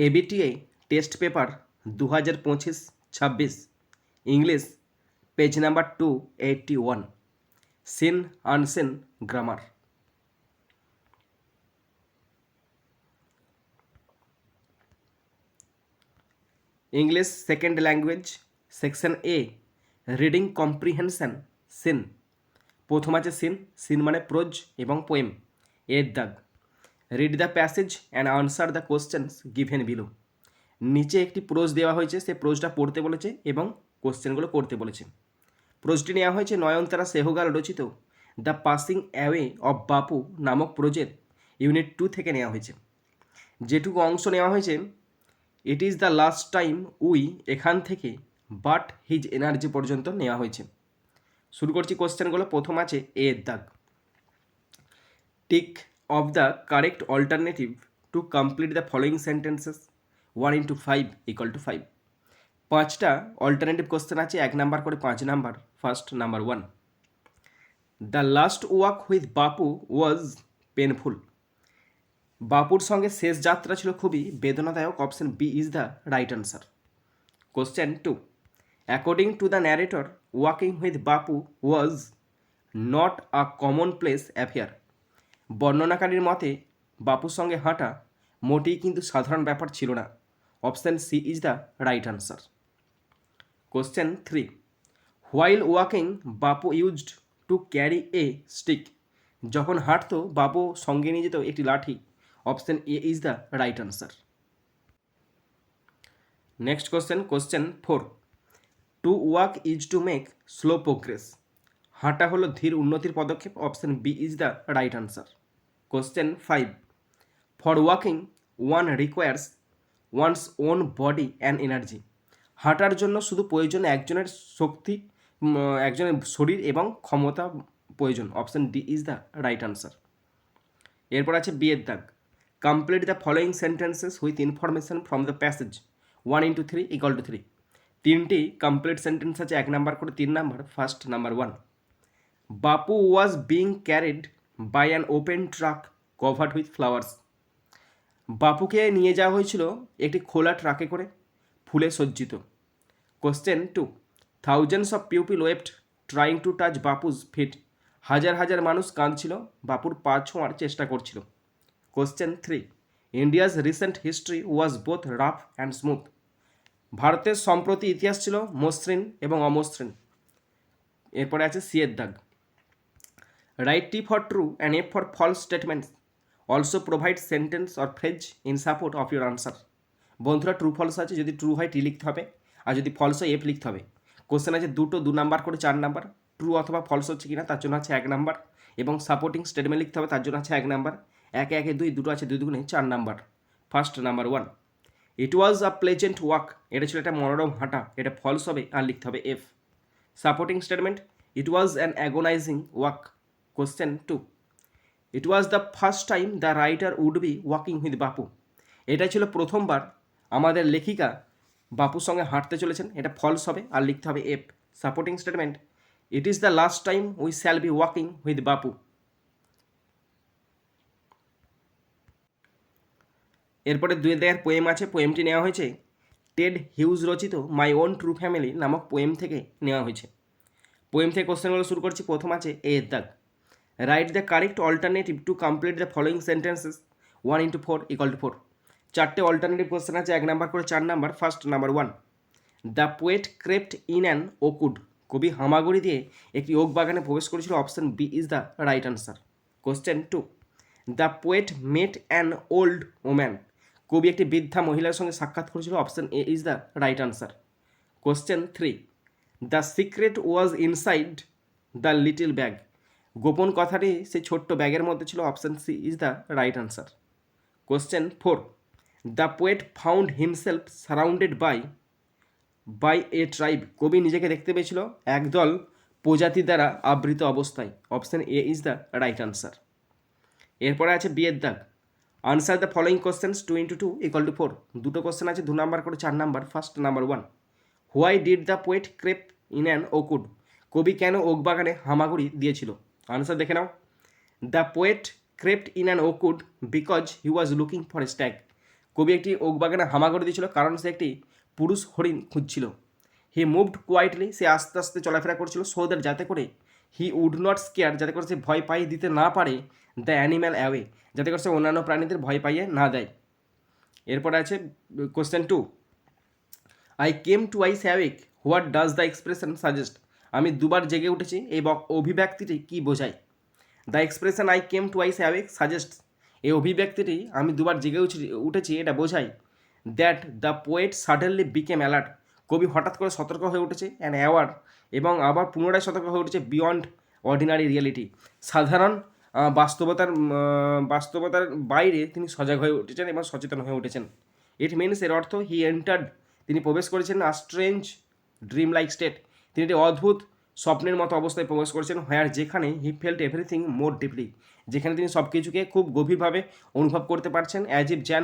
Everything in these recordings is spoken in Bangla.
ABTA test paper 2025-26 English page number 281 seen unseen grammar. English second language section A reading comprehension seen. প্রথম আছে সিন, সিন মানে প্রোজ এবং পোয়েম। এর দাগ read the passage and answer the questions given below. নিচে একটি প্রোজ দেওয়া হয়েছে, সে প্রোজটা পড়তে বলেছে এবং কোশ্চেনগুলো করতে বলেছে। প্রোজটি নেওয়া হয়েছে নয়নতারা সেহগাল রচিত দ্য পাসিং অ্যাওয়ে অফ বাপু নামক প্রোজের ইউনিট 2 থেকে নেওয়া হয়েছে। যেটুকু অংশ নেওয়া হয়েছে it is the last time we এখান থেকে বাট হিজ এনার্জি পর্যন্ত নেওয়া হয়েছে। শুরু করছি কোশ্চেনগুলো। প্রথম আছে এর দাগ tick of the correct alternative to complete the following sentences 1 × 5 = 5। পাঁচটা অল্টারনেটিভ কোশ্চেন আছে, 1 নাম্বার করে 5 number. First number 1, the last walk with Bapu was painful. বাপুর সঙ্গে শেষ যাত্রা ছিল খুবই বেদনাদায়ক। Option B is the right answer. Question 2, according to the narrator walking with Bapu was not a commonplace affair. বর্ণনাকারীর মতে বাপুর সঙ্গে হাঁটা মোটেই কিন্তু সাধারণ ব্যাপার ছিল না। Option C is the right answer. Question 3, while walking Bapu used to carry a stick. যখন হাঁটতো বাপু সঙ্গে নিয়ে যেত একটি লাঠি। Option A is the right answer. Next question, question 4, to walk is to make slow progress. হাঁটা হলো ধীর উন্নতির পদক্ষেপ। Option B is the right answer. Question 5, for walking one requires one's own body and energy. হাঁটার জন্য শুধু প্রয়োজন একজনের শক্তি, একজনের শরীর এবং ক্ষমতা প্রয়োজন। Option D is the right answer. এরপর আছে বি এর দাগ complete the following sentences with information from the passage 1 × 3 = 3। তিনটি কমপ্লিট সেন্টেন্স আছে, 1 নাম্বার করে 3 number. First number 1, Bapu was being carried by an open truck covered with flowers. বাপুকে নিয়ে যাওয়া হয়েছিল একটি খোলা ট্রাকে করে, ফুলে সজ্জিত। Question 2, thousands of people wept trying to touch Bapu's feet. হাজার হাজার মানুষ কাঁদছিল, বাপুর পা ছোঁয়ার চেষ্টা করছিল। Question 3, India's recent history was both rough and smooth. ভারতের সম্প্রতি ইতিহাস ছিল মসৃণ এবং অমসৃণ। এরপরে আছে সি এর দাগ write T for true and F for false statements also provide sentence or phrase in support of your answer. বন্ধুরা, ট্রু ফলস আছে, যদি ট্রু হয় টি লিখতে হবে, আর যদি ফলস হয় এফ লিখতে হবে। কোশ্চেন আছে দুটো 2 নাম্বার করে 4 নাম্বার। ট্রু অথবা ফলস হচ্ছে কিনা তার জন্য আছে 1 নাম্বার, এবং সাপোর্টিং স্টেটমেন্ট লিখতে হবে তার জন্য আছে 1 নাম্বার। 1 1 2 দুটো আছে 2 2 4 number. First number 1, it was a pleasant walk. এটা ছিল একটা মনোরম হাঁটা, এটা ফলস হবে আর লিখতে হবে F. Supporting statement, it was an agonizing walk. Question 2, it was the first time the writer would be walking with Bapu. এটা ছিল প্রথমবার আমাদের লেখিকা বাপুর সঙ্গে হাঁটতে চলেছেন। এটা ফলস হবে আর লিখতে হবে F. Supporting statement, it is the last time we shall be walking with বাপু। এরপরে 2 দেয়ার পোয়েম আছে, পোয়েমটি নেওয়া হয়েছে টেড হিউজ রচিত মাই ওন ট্রু ফ্যামিলি নামক পোয়েম থেকে নেওয়া হয়েছে। পোয়েম থেকে কোশ্চেনগুলো শুরু করছি। প্রথম আছে এ এর দাগ write the correct alternative to complete the following sentences 1 × 4 = 4। চারটে অল্টারনেটিভ কোশ্চেন আছে, 1 নাম্বার করে 4 number. First number 1, the poet crept in an oakwood. কবি হামাগুড়ি দিয়ে একটি ওক বাগানে প্রবেশ করেছিল। Option B is the right answer. Question 2, the poet met an old woman. কবি একটি বৃদ্ধা মহিলার সঙ্গে সাক্ষাৎ করেছিল। Option A is the right answer. Question 3, the secret was inside the little bag. গোপন কথাটি সেই ছোট্ট ব্যাগের মধ্যে ছিল। Option C is the right answer. Question 4, the poet found himself surrounded by a tribe. কবি নিজেকে দেখতে পেয়েছিল একদল প্রজাতি দ্বারা আবৃত অবস্থায়। Option A is the right answer. এরপরে আছে বি এর দাগ আনসার দ্য ফলোয়িং কোশ্চেন্স 2 × 2 = 4। দুটো কোশ্চেন আছে 2 নাম্বার করে 4 number. First number 1, why did the poet crept in an oakwood. কবি কেন ওক বাগানে হামাগুড়ি দিয়েছিল? আনসার দেখে নাও। The poet crept in an oakwood because he was looking for a stag. কবি একটি ওক বাগানে হামা করে দিয়েছিল কারণ সে একটি পুরুষ হরিণ খুঁজছিল। হি মুভড কোয়াইটলি, সে আস্তে আস্তে চলাফেরা করছিল, সো দ্যাট যাতে করে হি উড নট স্কেয়ার, যাতে করে সে ভয় পাইয়ে দিতে না পারে দ্য অ্যানিম্যাল অ্যাওয়ে, যাতে করে সে অন্যান্য প্রাণীদের ভয় পাইয়ে না দেয়। এরপরে আছে question 2, I came to eyes awake, what does the expression suggest? আমি দুবার জেগে উঠেছি, এই অভিব্যক্তিটি কী বোঝায়? The expression I came to eyes awake suggest, এই অভিব্যক্তিটি আমি দুবার জেগে উঠেছি এটা বোঝায় that the poet suddenly became alert, কবি হঠাৎ করে সতর্ক হয়ে উঠেছে, অ্যান্ড অ্যাওয়ার, এবং আবার পুনরায় সতর্ক হয়ে উঠেছে বিয়ন্ড অর্ডিনারি রিয়েলিটি, সাধারণ বাস্তবতার বাইরে তিনি সজাগ হয়ে উঠেছেন এবং সচেতন হয়ে উঠেছেন। ইট মিনস, এর অর্থ হি এন্টার্ড, তিনি প্রবেশ করেছেন a strange dream like state, তিনি একটি অদ্ভুত স্বপ্নের মতো অবস্থায় প্রবেশ করেছেন, হোয়ার, যেখানে he felt everything more deeply, যেখানে তিনি সব কিছুকে খুব গভীরভাবে অনুভব করতে পারছেন, অ্যাজ ইফ যেন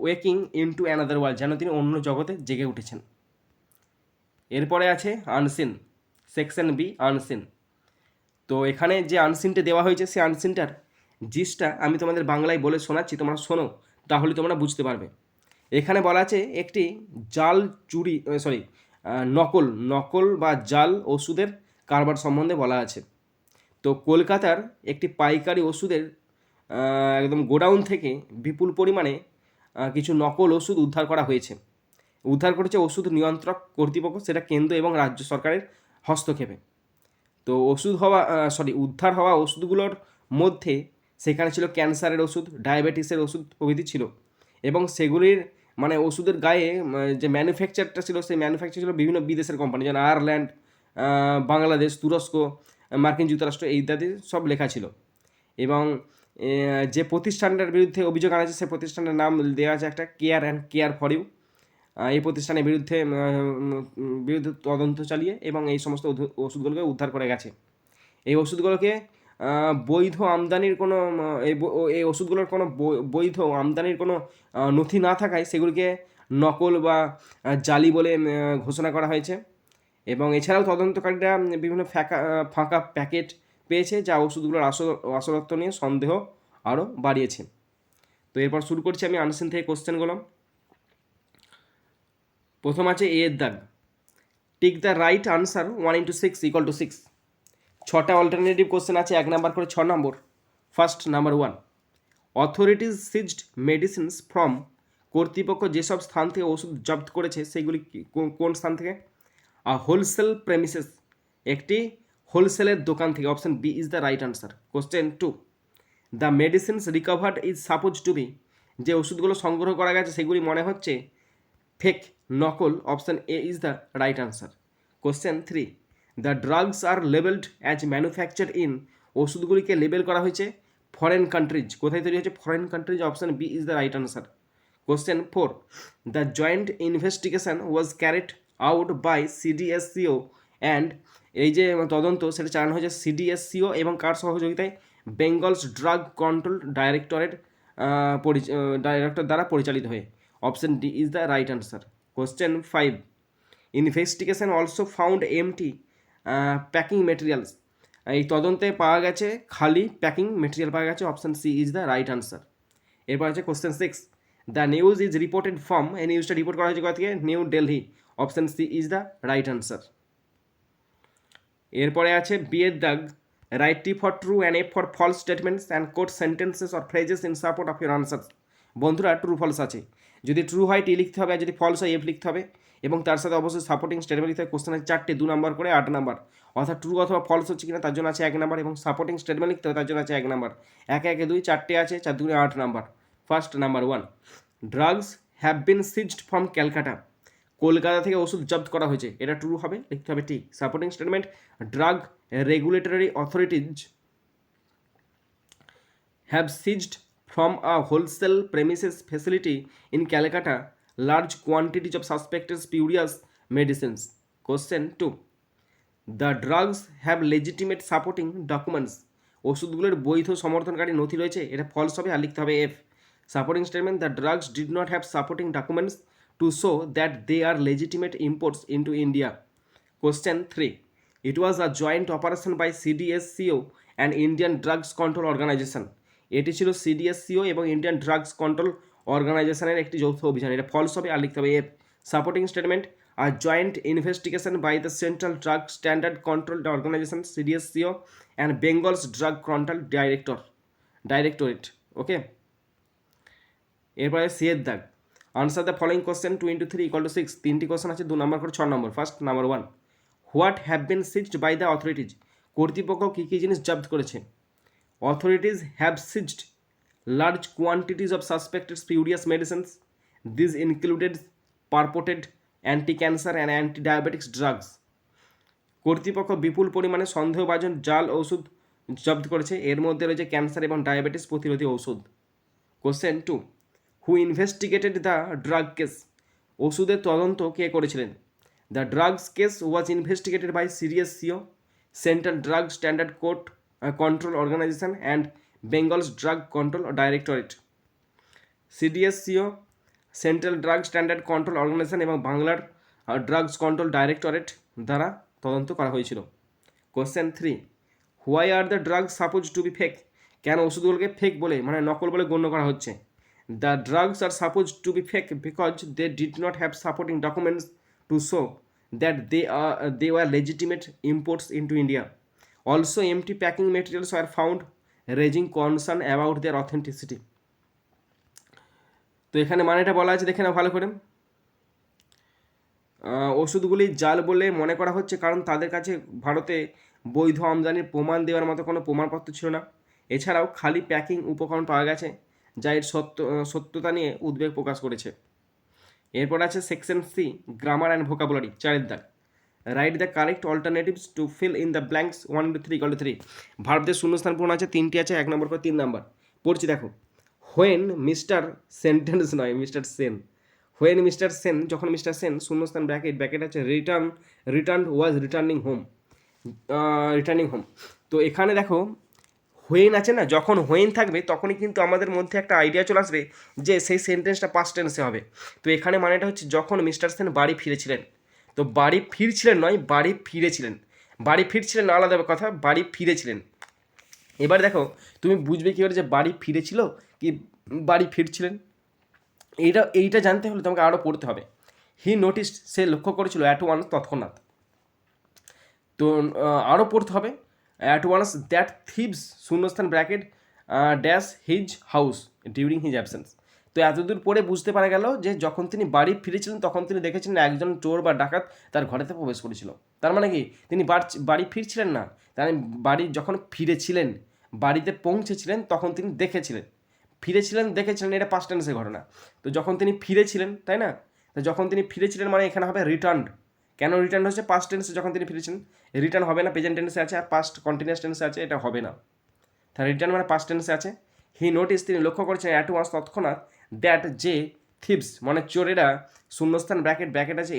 waking in to another world, যেন তিনি অন্য জগতে জেগে উঠেছেন। এরপরে আছে আনসিন, সেকশন বি, আনসিন। তো এখানে যে আনসিনটা দেওয়া হয়েছে সেই আনসিনটার জিসটা আমি তোমাদের বাংলায় বলে শোনাচ্ছি, তোমরা শোনো, তাহলে তোমরা বুঝতে পারবে। এখানে বলা আছে একটি জাল চুরি নকল বা জাল ওষুধের কারবার সম্বন্ধে বলা আছে। তো কলকাতার একটি পাইকারি ওষুধের একদম গোডাউন থেকে বিপুল পরিমাণে কিছু নকল ওষুধ উদ্ধার করা হয়েছে। উদ্ধার করেছে ওষুধ নিয়ন্ত্রক কর্তৃপক্ষ, সেটা কেন্দ্র এবং রাজ্য সরকারের হস্তক্ষেপে। তো উদ্ধার হওয়া ওষুধগুলোর মধ্যে সেখানে ছিল ক্যান্সারের ওষুধ, ডায়াবেটিসের ওষুধ প্রভৃতি ছিল, এবং সেগুলির মানে ওষুধের গায়ে যে ম্যানুফ্যাকচারটা ছিল সেই ম্যানুফ্যাকচার ছিল বিভিন্ন বিদেশের কোম্পানি, যেমন আয়ারল্যান্ড, বাংলাদেশ, তুরস্ক, মার্কিন যুক্তরাষ্ট্র ইত্যাদি সব লেখা ছিল। এবং যে প্রতিষ্ঠানটার বিরুদ্ধে অভিযোগ আনা সে প্রতিষ্ঠানের নাম দেওয়া আছে একটা কেয়ার ফর ইউ। এই প্রতিষ্ঠানের বিরুদ্ধে তদন্ত চালিয়ে এবং এই সমস্ত ওষুধগুলোকে উদ্ধার করে গেছে। এই ওষুধগুলোকে বৈধ আমদানির কোনো এই ওষুধগুলোর কোনো বৈধ আমদানির কোনো নথি না থাকায় সেগুলিকে নকল বা জালি বলে ঘোষণা করা হয়েছে। এবং এছাড়াও তদন্তকারীরা বিভিন্ন ফাঁকা প্যাকেট পেয়েছে, যা ওষুধগুলোর আসলত্ব নিয়ে সন্দেহ আরও বাড়িয়েছে। তো এরপর শুরু করছি আমি আনসিন থেকে কোশ্চেনগুলো। প্রথম আছে এর দাগ, টিক দ্য রাইট আনসার 1 × 6 = 6। 6টা অল্টারনেটিভ কোশ্চেন আছে, 1 নাম্বার করে 6 number. First, number 1, authorities seized medicines from, কর্তৃপক্ষ যেসব স্থান থেকে ওষুধ জব্দ করেছে সেগুলি কোন স্থান থেকে? হোলসেল প্রেমিসেস, একটি হোলসেলের দোকান থেকে। Option B is the right answer. Question 2, the medicines recovered is suppose to be, যে ওষুধগুলো সংগ্রহ করা গেছে সেগুলি মনে হচ্ছে ফেক, নকল। Option A is the right answer. Question 3, the drugs are labelled as manufacture in, ওষুধগুলিকে লেবেল করা হয়েছে ফরেন কান্ট্রিজ, কোথায় তৈরি হয়েছে? Foreign countries. Option B is the right answer. Question 4, the joint investigation was carried out by CDSCO and, এই যে তদন্ত সেটা চালানো হয়েছে সিডিএসসিও এবং কার সহযোগিতায়? বেঙ্গলস ড্রাগ কন্ট্রোল ডাইরেক্টর দ্বারা পরিচালিত হয়ে। Option D is the right answer. Question 5, investigation also found empty packing materials, এই তদন্তে পাওয়া গেছে খালি প্যাকিং মেটেরিয়াল পাওয়া গেছে। Option C is the right answer. এরপর আছে question 6, the news is reported from, এই নিউজটা রিপোর্ট করা হয়েছে কোথা থেকে? New Delhi. Option C is the right answer. এরপরে আছে বি এর দাগ, write T for true and F for false statements and quote sentences or phrases in support of your answers. বন্ধুরা, ট্রু ফলস আছে, যদি ট্রু হয় টি লিখতে হবে, আর যদি ফলস হয় এফ লিখতে হবে, এবং তার সাথে অবশ্যই সাপোর্টিং স্টেটমেন্ট লিখতে হবে। কোশ্চেন আছে 4টে, 2 নাম্বার করে 8 নাম্বার, অর্থাৎ ট্রু অথবা ফলস হচ্ছে কিনা তার জন্য আছে 1 নাম্বার, এবং সাপোর্টিং স্টেটমেন্ট লিখতে হবে তার জন্য আছে 1 নাম্বার। 1 1 2 4টে আছে, 4 2 8 number. First, number 1, drugs have been ceased from Calcutta, Kolkata থেকে ওষুধ জব্দ করা হয়েছে, এটা ট্রু হবে, লিখতে হবে ঠিক। Supporting statement, drug regulatory authorities have ceased from a wholesale premises facility in Calcutta large quantities of suspected spurious medicines. Question 2, the drugs have legitimate supporting documents, ওষুধগুলোর বৈধ সমর্থনকারী নথি রয়েছে, এটা ফলস হবে, আর লিখতে হবে F. Supporting statement, the drugs did not have supporting documents to show that they are legitimate imports into India. Question 3, it was a joint operation by CDSCO and Indian Drugs Control Organization, এটি ছিল সিডিএসসিও এবং ইন্ডিয়ান ড্রাগস কন্ট্রোল অর্গানাইজেশনের একটি যৌথ অভিযান। এটা ফলস হবে, আর লিখতে হবে এফ। সাপোর্টিং স্টেটমেন্ট, আর joint investigation by the central drug standard control organisation CDSCO and Bengal's drug control directorate. Okay, এরপরে সি এর দাগ, answer the following question 2 into 3 = 6। তিনটি কোশ্চেন আছে, 2 নম্বর করে 6 number. First number 1, what have been seized by the authorities. কর্তৃপক্ষ কী কী জিনিস জব্দ করেছে? Authorities have seized large quantities of suspected spurious medicines. This included purported anti cancer and anti diabetics drugs. কর্তৃপক্ষ বিপুল পরিমাণে সন্দেহভাজন জাল ওষুধ জব্দ করেছে, এর মধ্যে রয়েছে ক্যান্সার এবং ডায়াবেটিস প্রতিরোধী ঔষধ। Question 2, who investigated the drug case. ওষুধের তদন্ত কে করেছিলেন? The drugs case was investigated by CDSCO, central drug standard control organization and Bengal's drug control directorate. CDSCO, central drug standard control organization এবং বাংলার ড্রাগস কন্ট্রোল ডাইরেক্টরেট দ্বারা তদন্ত করা হয়েছিল। Question 3, why are the drugs suppose to be fake. কেন ওষুধগুলোকে ফেক বলে, মানে নকল বলে গণ্য করা হচ্ছে? The drugs are suppose to be fake because they did not have supporting documents to show that they were legitimate imports into India. Also, empty packing materials were found, raising concern about their authenticity. তো এখানে মানেটা বলা আছে, দেখে না ভালো করে। ওষুধগুলি জাল বলে মনে করা হচ্ছে কারণ তাদের কাছে ভারতে বৈধ আমদানির প্রমাণ দেওয়ার মতো কোনো প্রমাণপত্র ছিল না। এছাড়াও খালি প্যাকিং উপকরণ পাওয়া গেছে, যা এর সত্যতা নিয়ে উদ্বেগ প্রকাশ করেছে। এরপর আছে section C, grammar and vocabulary, 4 দাগ। Write the correct alternatives to fill in the blanks 1 into 3 = 3। ভারতের শূন্যস্থান পূরণ আছে, 3টি আছে, 1 নম্বর করে 3 নাম্বার। পড়ছি দেখো। হোয়েন মিস্টার সেন্টেন্স নয়, mister Sen. When mister Sen, যখন মিস্টার সেন শূন্যস্থান ব্র্যাকেট আছে রিটার্ন ওয়াজ রিটার্নিং হোম। তো এখানে দেখো হোয়েন আছে না, যখন হোয়েন থাকবে তখনই কিন্তু আমাদের মধ্যে একটা আইডিয়া চলে আসবে যে সেই সেন্টেন্সটা পাস্ট টেন্সে হবে। তো এখানে মানেটা হচ্ছে যখন মিস্টার সেন বাড়ি ফিরেছিলেন। তো বাড়ি ফিরছিলেন নয়, বাড়ি ফিরেছিলেন। বাড়ি ফিরছিলেন আলাদা কথা, বাড়ি ফিরেছিলেন। এবার দেখো তুমি বুঝবে কী করে যে বাড়ি ফিরেছিল কি বাড়ি ফিরছিলেন। এইটা জানতে হলে তোমাকে আরও পড়তে হবে। হি নোটিসড, সে লক্ষ্য করেছিল, অ্যাট ওয়ান্স, তৎক্ষণাৎ। তো আরও পড়তে হবে, অ্যাট ওয়ান্স দ্যাট থিভস শূন্যস্থান bracket dash his house during his absence. তো এতদূর পরে বুঝতে পারা গেল যে যখন তিনি বাড়ি ফিরেছিলেন তখন তিনি দেখেছিলেন একজন চোর বা ডাকাত তার ঘরেতে প্রবেশ করেছিল। তার মানে কি তিনি বাড়ি ফিরছিলেন না, তাই বাড়ি যখন ফিরেছিলেন, বাড়িতে পৌঁছেছিলেন, তখন তিনি দেখেছিলেন। দেখেছিলেন এটা পাস্ট টেন্সের ঘটনা। তো যখন তিনি ফিরেছিলেন, তাই না, তো যখন তিনি ফিরেছিলেন মানে এখানে হবে রিটার্নড। কেন রিটার্ন হচ্ছে? পাস্ট টেন্সে যখন তিনি ফিরেছেন, রিটার্ন হবে না, প্রেজেন্ট টেন্সে আছে, আর পাস্ট কন্টিনিউয়াস টেন্সে আছে, এটা হবে না। তাহলে রিটার্ন মানে পাস্ট টেন্সে আছে। হি নোটিস, তিনি লক্ষ্য করেছেন, অ্যাট ওয়ান্স, তৎক্ষণাৎ, দ্যাট, যে, থিভস মানে চোরেরা শূন্যস্থান ব্র্যাকেট আছে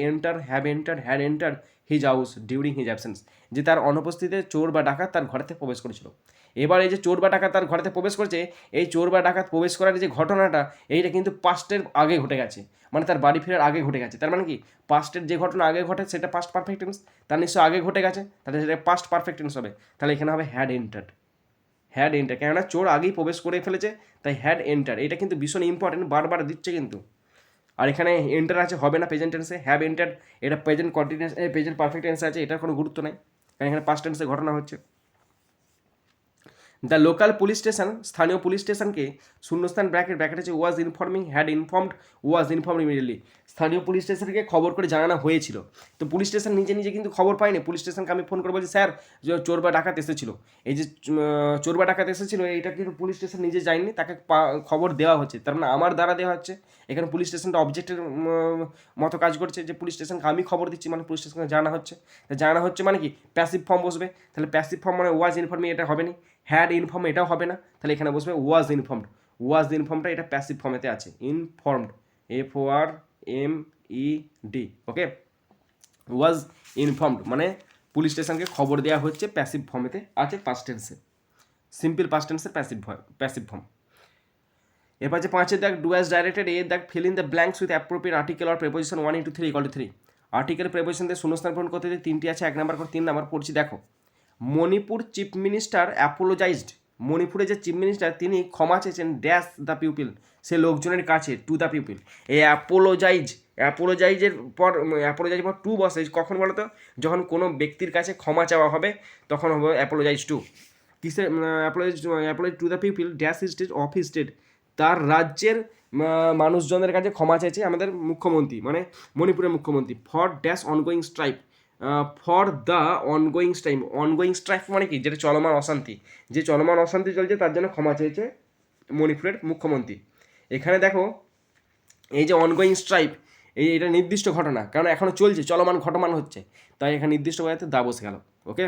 had enter his house during his absence, যে তার অনুপস্থিতিতে চোর বা ডাকাত তার ঘরেতে প্রবেশ করেছিল। এবার এই যে চোর বা ডাকাত তার ঘরেতে প্রবেশ করেছে, এই চোর বা ডাকাত প্রবেশ করার যে ঘটনাটা, এইটা কিন্তু পাস্টের আগে ঘটে গেছে, মানে তার বাড়ি ফেরার আগে ঘটে গেছে। তার মানে কি পাস্টের যে ঘটনা আগে ঘটে সেটা পাস্ট পারফেক্ট টেন্স, তার নিশ্চয় আগে ঘটে গেছে, তাহলে সেটা পাস্ট পারফেক্ট টেন্স হবে। তাহলে এখানে হবে হ্যাড এন্টার, কেননা চোর আগেই প্রবেশ করে ফেলেছে, তাই হ্যাড এন্টার। এটা কিন্তু ভীষণ ইম্পর্টেন্ট, বারবার দিচ্ছে কিন্তু। আর এখানে এন্টার আছে, হবে না প্রেজেন্ট টেন্সে। হ্যাভ এন্টার এটা প্রেজেন্ট কন্টিনিউয়াস, প্রেজেন্ট পারফেক্ট টেন্সে আছে, এটার কোনো গুরুত্ব নাই, কারণ এখানে পাস্ট টেন্সে ঘটনা হচ্ছে। দ্য লোকাল পুলিশ স্টেশন, স্থানীয় পুলিশ স্টেশনকে শূন্যস্থান ব্র্যাকেট আছে was informing, had informed, was informed immediately. স্থানীয় পুলিশ স্টেশনকে খবর করে জানানো হয়েছিল। তো পুলিশ স্টেশন নিজে কিন্তু খবর পায়নি। পুলিশ স্টেশনকে আমি ফোন করে বলছি, স্যার চোর বা ডাকাত এসেছিলো। এই যে চোর বা ডাকাত এসেছিলো, এইটা কিন্তু পুলিশ স্টেশন নিজে যায়নি, তাকে খবর দেওয়া হচ্ছে, তার মানে আমার দ্বারা দেওয়া হচ্ছে। এখানে পুলিশ স্টেশনটা অবজেক্টের মতো কাজ করছে, যে পুলিশ স্টেশনকে আমি খবর দিচ্ছি, মানে পুলিশ স্টেশনকে জানা হচ্ছে মানে কি প্যাসিভ ফর্ম বসবে। তাহলে প্যাসিভ ফর্ম মানে ওয়াজ ইনফর্মিং, এটা হবে না। হ্যাড ইনফর্ম এটাও হবে না, তাহলে এখানে বসবে ওয়াজ ইনফর্মড। ওয়াজ ইনফর্মটা এটা প্যাসিভ ফর্মেতে আছে, ইনফর্মড, FORMED, ওকে। ওয়াজ ইনফর্মড মানে পুলিশ স্টেশনকে খবর দেওয়া হচ্ছে, প্যাসিভ ফর্মেতে আছে, পাস্ট টেন্সে, সিম্পল পাস্ট টেন্সের প্যাসিভ ফর্ম। এরপর যে 5 দাগ, ডু অ্যাজ ডাইরেক্টেড, দাগ, feel in the blanks with appropriate article or preposition 1 into 3 = 3। Article preposition দিয়ে শূন্যস্থান পূরণ করতে 3টি আছে, 1 নম্বর করে 3 নম্বর। পড়ছি দেখো। মণিপুর চিফ মিনিস্টার অ্যাপোলোজাইজড মণিপুরের যে চিফ মিনিস্টার তিনি ক্ষমা চেয়েছেন ড্যাশ দ্য পিউপিল, সে লোকজনের কাছে, টু দ্য পিউপিল। এই অ্যাপোলোজাইজের পর টু বসে কখন বলো তো? যখন কোনো ব্যক্তির কাছে ক্ষমা চাওয়া হবে তখন হবে অ্যাপোলোজাইজ টু। কিসে apologize to the pupil dash state of state, তার রাজ্যের মানুষজনের কাছে ক্ষমা চাইছে আমাদের মুখ্যমন্ত্রী, মানে মণিপুরের মুখ্যমন্ত্রী, for dash ongoing strike, for the ongoing strike মানে কি? যেটা চলমান অশান্তি, যে চলমান অশান্তি চলছে তার জন্য ক্ষমা চেয়েছে মণিপুরের মুখ্যমন্ত্রী। এখানে দেখো এই যে অনগোয়িং স্ট্রাইক, এটা নির্দিষ্ট ঘটনা, কারণ এখনও চলছে, চলমান ঘটমান হচ্ছে, তাই এখানে নির্দিষ্ট করে দা বসে গেল। ওকে,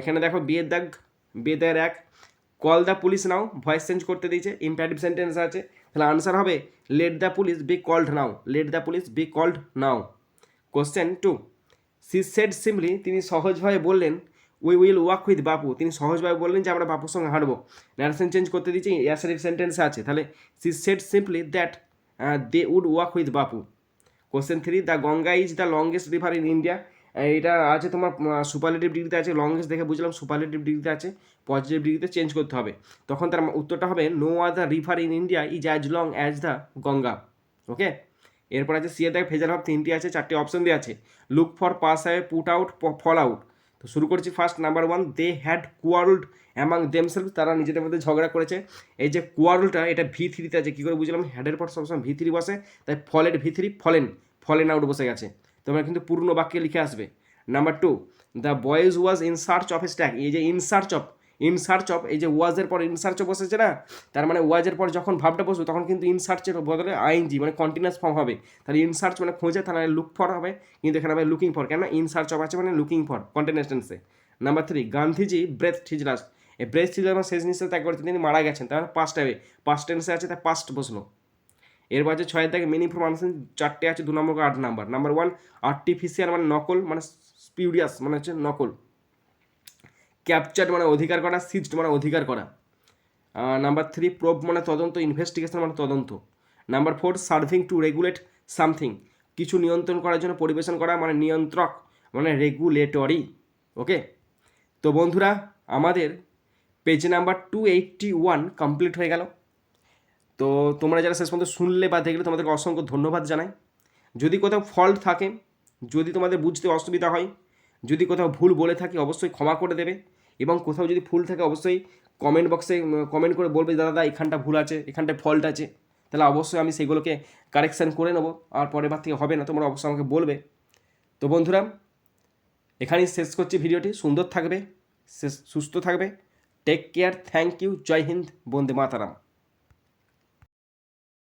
এখানে দেখো বিয়ের এক, call the police now, voice change করতে দিয়েছে, ইম্পারেটিভ সেন্টেন্স আছে, তাহলে আনসার হবে let the police be called now, let the police be called now. Question 2, she said simply, তিনি সহজভাবে বললেন, উই উইল ওয়াক উইথ বাপু, তিনি সহজভাবে বললেন যে আমরা বাপুর সঙ্গে হাঁটবো। ন্যারেশন চেঞ্জ করতে দিয়েছি, অ্যাসারিভ সেন্টেন্সে আছে, তাহলে she said simply that they would walk with Bapu. Question 3, the Ganga is the longest river in India, এটা আছে তোমার সুপারলেটিভ ডিগ্রিতে আছে, লংগেস্ট দেখে বুঝলাম সুপারলেটিভ ডিগ্রিতে আছে, পজিটিভ ডিগ্রিতে চেঞ্জ করতে হবে, তখন তার উত্তরটা হবে no other river in India is as long as the Ganga. Okay, এরপর আছে সি এর দেখ ভেজাল ভাব 3টি আছে, 4টি অপশন দেওয়া আছে, look for, pass away, put out, fall out. তো শুরু করছি first, number 1, they had quarrelled among themselves, তারা নিজেদের মধ্যে ঝগড়া করেছে। এই যে কোয়ারলটা এটা V3-তে আছে, কী করে বুঝলাম? হ্যাডের পর সবসময় V3 বসে, তাই ফলের V3 ফলেন আউট বসে গেছে, তোমরা কিন্তু পূর্ণ বাক্যে লিখে আসবে। Number 2, the boys was in search of A stag, এই যে ইন সার্চ অফ, এই যে ওয়াজের পর ইন সার্চ অফ বসেছে না, তার মানে ওয়াজের পর যখন ভাবটা বসবে তখন কিন্তু ইন সার্চের বদলে আইএনজি মানে কন্টিনিউয়াস ফর্ম হবে, তাহলে ইন সার্চ মানে খোঁজে, তাহলে লুক ফর হবে, কিন্তু এখানে হবে লুকিং ফর, কেন? ইন সার্চ অফ আছে মানে লুকিং ফর, কন্টিনিউয়াস টেন্সে। Number 3, Gandhiji breath his last, এই ব্রেথ হিজ আমার শেষ নিঃশ্বাস ত্যাগ করতে তিনি মারা গেছেন, তার পাস্ট হবে, পাস্ট টেন্সে আছে, তাই পাস্ট বসলো। এরপর আছে 6 থেকে মিনিং ফর মানুষ, 4টে আছে, 2 নম্বর 8 নাম্বার। নাম্বার 1, আর্টিফিশিয়াল মানে নকল, মানে স্পিউরিয়াস মানে হচ্ছে নকল। ক্যাপচার্ড মানে অধিকার করা, সিজড মানে অধিকার করা। নাম্বার 3, প্রোব মানে তদন্ত, ইনভেস্টিগেশন মানে তদন্ত। Number 4, serving to regulate something, কিছু নিয়ন্ত্রণ করার জন্য পরিবেশন করা, মানে নিয়ন্ত্রক মানে রেগুলেটরি। ওকে, তো বন্ধুরা আমাদের পেজ নাম্বার 281 কমপ্লিট হয়ে গেল। তো তোমরা যারা শেষ পর্যন্ত শুনলে বা দেখলে তোমাদেরকে অসংখ্য ধন্যবাদ জানাই। যদি কোথাও ফল্ট থাকে, যদি তোমাদের বুঝতে অসুবিধা হয়, যদি কোথাও ভুল বলে থাকি অবশ্যই ক্ষমা করে দেবে, এবং কোথাও যদি ভুল থাকে অবশ্যই কমেন্ট বক্সে কমেন্ট করে বলবে দাদা এখানটা ভুল আছে, এখানটায় ফল্ট আছে, তাহলে অবশ্যই আমি সেগুলোকে কারেকশান করে নেবো, আর পরের বার থেকে হবে না, তোমরা অবশ্যই আমাকে বলবে। তো বন্ধুরা এখানেই শেষ করছি ভিডিওটি, সুন্দর থাকবে, সুস্থ থাকবে, take care, thank you, Jai Hind, Vande Mataram.